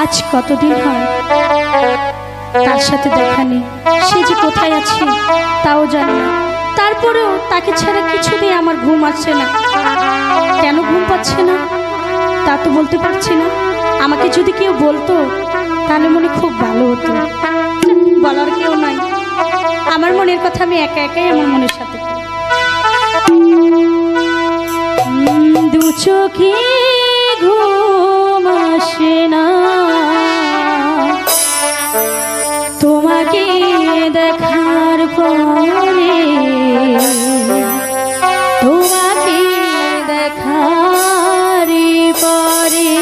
আজ কতদিন হয় তার সাথে দেখা নেই। সে যে কোথায় আছে তাও জানি না। তারপরেও তাকে ছাড়া কিছুতেই আমার ঘুম আসছে না। কেন ঘুম পাচ্ছে না তা তো বলতে পারছি না। আমাকে যদি কেউ বলতো তাহলে মনে খুব ভালো হতো। বলার কেউ নাই। আমার মনের কথা আমি একা একাই আমার মনের সাথে। দু চোখে ঘুম আসে না তোমাকে দেখার পরে, তোমাকে দেখার পরে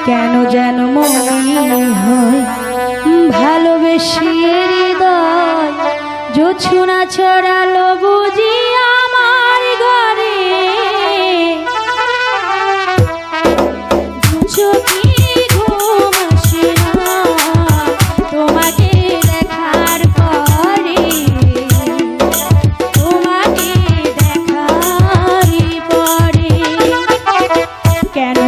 কেন যেন মনে হয় ভালোবেসে হৃদয় জোছনা ছড়ালো বুঝি আমার ঘরে। চোখে ঘুম আসে না তোমাকে দেখার পরে, তোমাকে দেখার পরে কেন